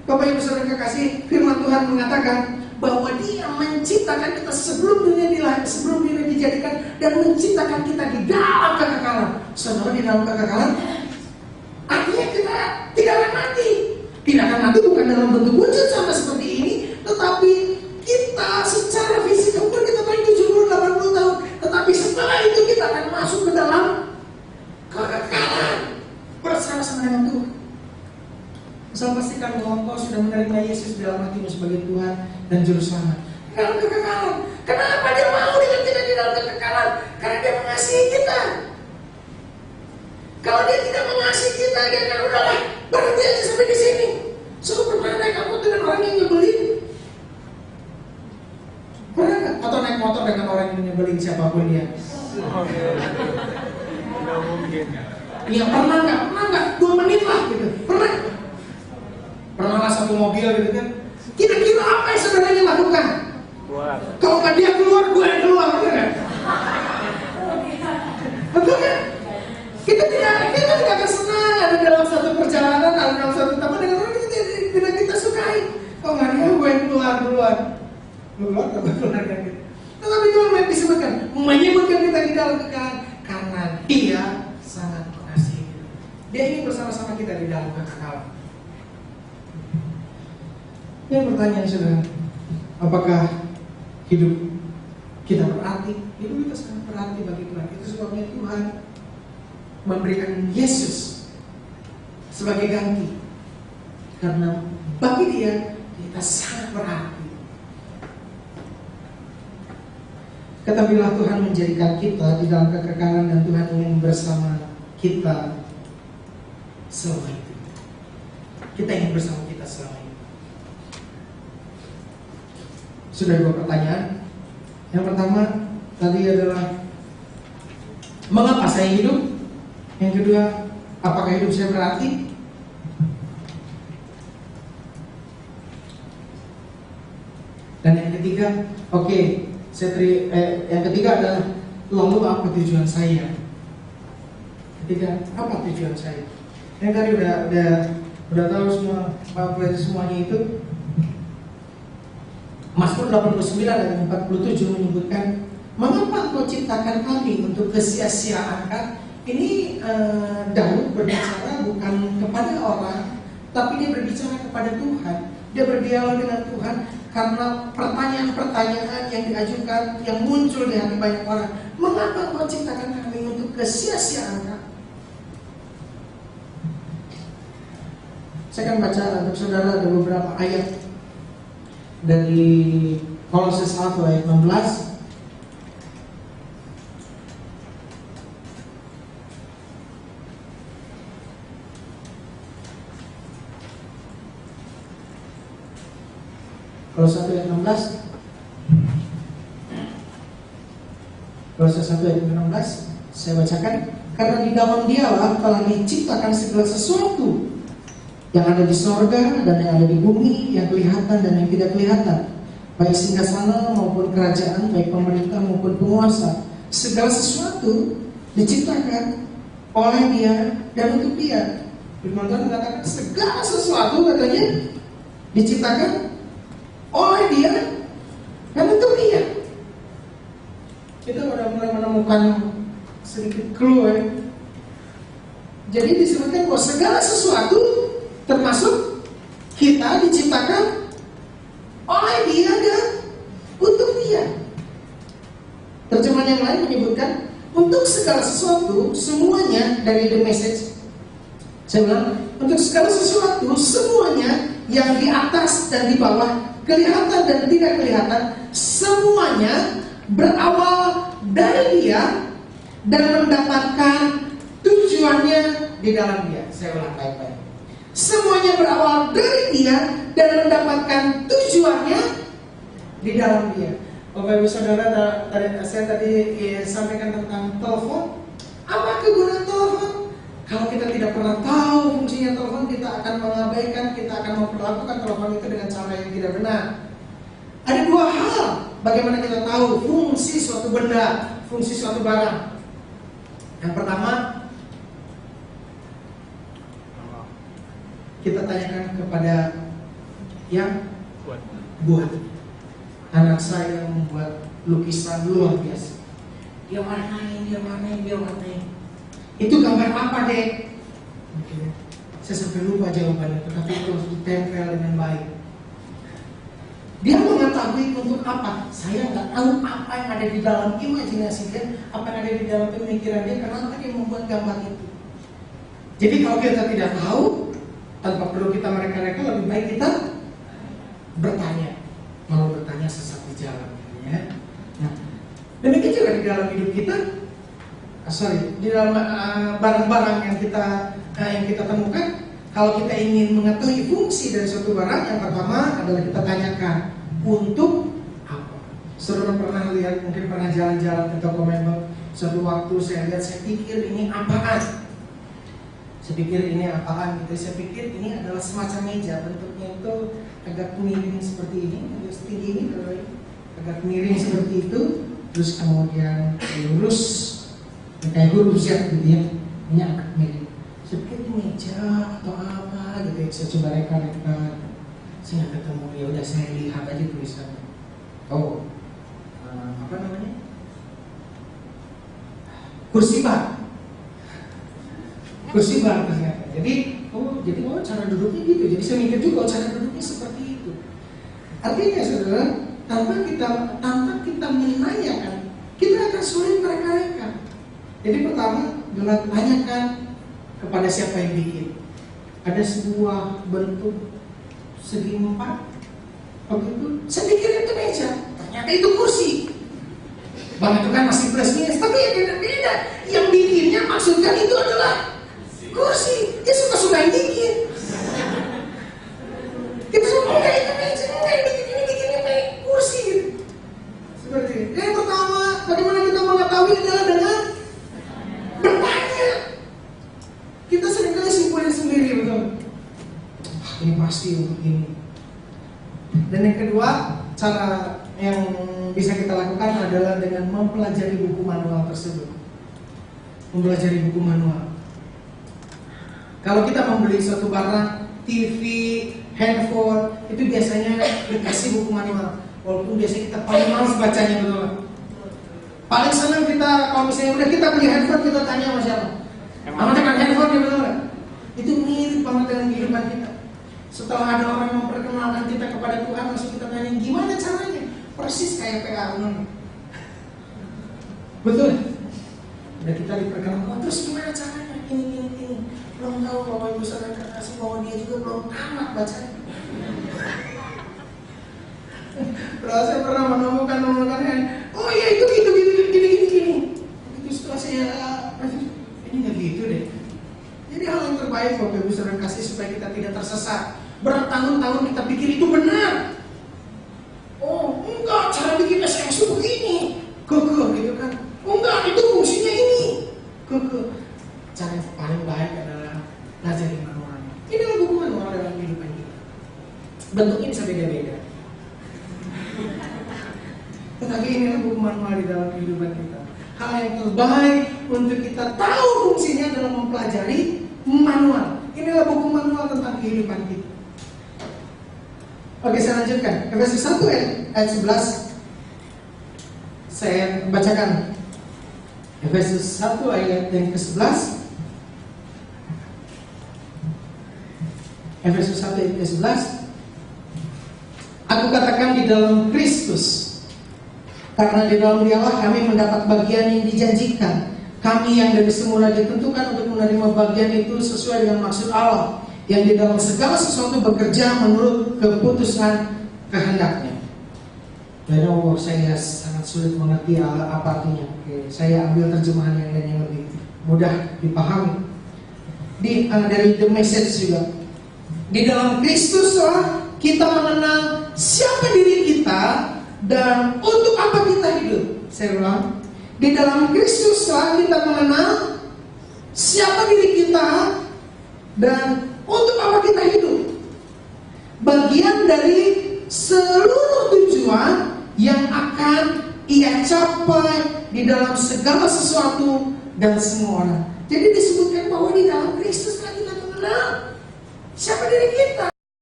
Bapak Ibu Saudara kekasih, firman Tuhan mengatakan bahwa Dia menciptakan kita sebelum dunia dijadikan, dan menciptakan kita di dalam kekekalan. Saudara, di dalam kekekalan artinya kita tidak akan mati. Tidak akan mati bukan dalam bentuk wujud sama seperti ini, tetapi kita secara fisik umur kita paling 70-80 tahun, tetapi setelah itu kita akan masuk ke dalam kekekalan bersama-sama dengan Tuhan. Saya pastikan bahwa engkau sudah menerima Yesus dalam hatimu sebagai Tuhan dan Juru Selamat. Dalam kekekalan. Kenapa Dia mau dengan kita di dalam kekekalan? Karena Dia mengasihi kita. Kalau Dia tidak mengasihi kita, Dia akan udahlah, berhenti aja sampai di sini. Suruh pernah naik kamu dengan orang yang nyebelin? Pernah nggak? Atau naik motor dengan orang yang nyebelin siapapun dia? Tidak mungkin. Iya, pernah nggak? 2 menit lah gitu. Pernah lah satu mobil gitu kan? Kira-kira apa yang saudaranya lakukan? Keluar. Kalau nggak dia keluar, gue yang keluar, betul kan? Betul kan? Kita tidak akan senang ada dalam satu perjalanan, ada dalam satu tempat dengan orang yang tidak kita sukai. Kalau nggak dia, gue yang keluar duluan. Keluar kan gitu. Tetapi Tuhan disebutkan menyebutkan kita di dalam kekekalan karena Dia sangat mengasihi. Dia ingin bersama-sama kita di dalam kekekalan. Yang pertanyaan saudara, apakah hidup kita berarti? Hidup kita sangat berarti bagi Tuhan. Itu sebabnya Tuhan memberikan Yesus sebagai ganti. Karena bagi Dia, kita sangat berarti. Ketahuilah Tuhan menjadikan kita di dalam kekekalan, dan Tuhan ingin bersama kita selama itu. Kita ingin bersama kita selama itu. Sudah 2 pertanyaan. Yang pertama tadi adalah mengapa saya hidup? Yang kedua, apakah hidup saya berarti? Dan yang ketiga, yang ketiga adalah lalu apa tujuan saya? Ketiga, apa tujuan saya? Yang tadi udah tahu semua, semuanya itu. Mazmur 89 ayat 47 menyebutkan, mengapa Engkau ciptakan kami untuk kesia-siaan? Ini Daud berbicara bukan kepada orang, tapi dia berbicara kepada Tuhan. Dia berdialog dengan Tuhan karena pertanyaan-pertanyaan yang diajukan, yang muncul di hati banyak orang. Mengapa Engkau ciptakan kami untuk kesia-siaan? Saya akan baca untuk saudara ada beberapa ayat dari Kolose 1 ayat 16. Kolose 1 ayat 16. Kolose 1 ayat 16 saya bacakan. Karena di dalam Dialah telah diciptakan segala sesuatu yang ada di sorga dan yang ada di bumi, yang kelihatan dan yang tidak kelihatan, baik singgasana maupun kerajaan, baik pemerintah maupun penguasa. Segala sesuatu diciptakan oleh Dia dan untuk Dia. Firman Tuhan mengatakan segala sesuatu katanya diciptakan oleh Dia dan untuk Dia. Kita sudah mulai menemukan sedikit clue. Jadi disebutkan bahwa segala sesuatu termasuk kita diciptakan oleh Dia dan untuk Dia. Terjemahan yang lain menyebutkan untuk segala sesuatu, semuanya dari The Message. Saya bilang untuk segala sesuatu, semuanya yang di atas dan di bawah, kelihatan dan tidak kelihatan, semuanya berawal dari Dia dan mendapatkan tujuannya di dalam Dia. Saya ulang baik-baik. Semuanya berawal dari Dia dan mendapatkan tujuannya di dalam Dia. Bapak Ibu Saudara, saya tadi sampaikan tentang telepon. Apa kegunaan telepon? Kalau kita tidak pernah tahu fungsinya telepon, kita akan mengabaikan, kita akan memperlakukan telepon itu dengan cara yang tidak benar. Ada 2 hal bagaimana kita tahu fungsi suatu benda, fungsi suatu barang. Yang pertama, kita tanyakan kepada yang buat. Anak saya membuat lukisan luar biasa. Dia warnain. Itu gambar apa, Dek? Saya sampai lupa jawabannya, tetapi itu harus ditempel dengan baik. Dia mengetahui untuk apa? Saya nggak tahu apa yang ada di dalam imajinasi dia, apa yang ada di dalam pemikiran dia, kenapa dia membuat gambar itu. Jadi kalau kita tidak tahu, tanpa perlu kita mereka-reka, lebih baik kita bertanya. Mau bertanya sesat di jalan, ya. Nah, demikian juga di dalam hidup kita, di dalam barang-barang yang kita temukan. Kalau kita ingin mengetahui fungsi dari suatu barang, yang pertama adalah kita tanyakan untuk apa. Saudara pernah lihat, mungkin pernah jalan-jalan ke toko mebel. Suatu waktu saya lihat, saya pikir ini apaan? Saya pikir ini adalah semacam meja. Bentuknya itu agak miring seperti ini, agak setinggi ini, agak miring seperti itu. Terus kemudian lurus, kayak huruf Z gitu ya. Ini agak miring. Saya pikir ini meja atau apa gitu ya. Saya coba reka. Saya nggak ketemu. Ya udah, saya lihat aja tulisannya. Oh, apa namanya? Kursi bar ternyata. Jadi cara duduknya gitu. Jadi saya mikir juga cara duduknya seperti itu. Artinya saudara, tanpa kita menanyakan, kita akan sulit mereka-reka. Jadi pertama adalah tanyakan kepada siapa yang bikin. Ada sebuah bentuk segi 4. Begitu, saya pikir itu meja, ternyata itu kursi. Bang, itu kan masih plus minus, tapi ya beda-beda. Yang bikinnya maksudkan itu adalah kursi. Dia suka-suka yang bikin. Kita semua itu meja, bikin kursi gitu. Seperti itu. Yang pertama, bagaimana kita mengetahui adalah dengan bertanya. Kita seringkali simpulin sendiri, betul. Ini pasti untuk ini. Dan yang kedua, cara yang bisa kita lakukan adalah dengan mempelajari buku manual tersebut. Mempelajari buku manual. Kalau kita membeli suatu barang, TV, handphone, itu biasanya dikasih buku manual. Walaupun biasanya kita paling malas bacanya, betul. Paling senang kita, kalau misalnya udah kita beli handphone, kita tanya sama siapa? Sama dengan handphone, ya betul. Itu mirip banget dengan kehidupan kita. Setelah ada orang yang memperkenalkan kita kepada Tuhan, langsung kita tanya gimana caranya? Persis kayak PA umum. Betul. Udah kita diperkenalkan, terus gimana caranya? Ini. Belum tahu Bapak Ibu Saudara kasih bahwa dia juga belum tamat bacanya. Terus saya pernah menemukan oh iya itu gini. Itu setelah saya ini nggak gitu deh. Jadi hal yang terbaik Bapak Ibu Saudara kasih supaya kita tidak tersesat. Bertahun-tahun kita pikir itu benar. Oh enggak, cara bikin SMS itu begini. Keke gitu kan. Oh enggak, itu fungsinya ini. Keke. Cara yang paling baik adalah pelajari manualnya. Ini adalah buku manual dalam kehidupan kita. Bentuknya bisa beda-beda. Tetapi ini adalah buku manual di dalam kehidupan kita. Hal yang terbaik untuk kita tahu fungsinya adalah mempelajari manual. Ini adalah buku manual tentang kehidupan kita. Oke, saya lanjutkan. Efesus 1 ayat 11. Saya bacakan. Efesus 1 ayat yang ke-11. Efesus 1 ayat ke-11. Aku katakan di dalam Kristus, karena di dalam Dialah kami mendapat bagian yang dijanjikan. Kami yang dari semula ditentukan untuk menerima bagian itu sesuai dengan maksud Allah, yang di dalam segala sesuatu bekerja menurut keputusan kehendaknya. Dan saya sangat sulit mengerti apa artinya. Oke, saya ambil terjemahan yang lain yang lebih mudah dipahami. Dari The Message juga. Di dalam Kristus kita mengenal siapa diri kita dan untuk apa kita hidup. Saya ulang. Di dalam Kristus kita mengenal siapa diri kita dan untuk apa kita hidup. Bagian dari seluruh tujuan yang akan ia capai di dalam segala sesuatu dan semua orang. Jadi disebutkan bahwa di dalam Kristus kita mengenal siapa diri kita.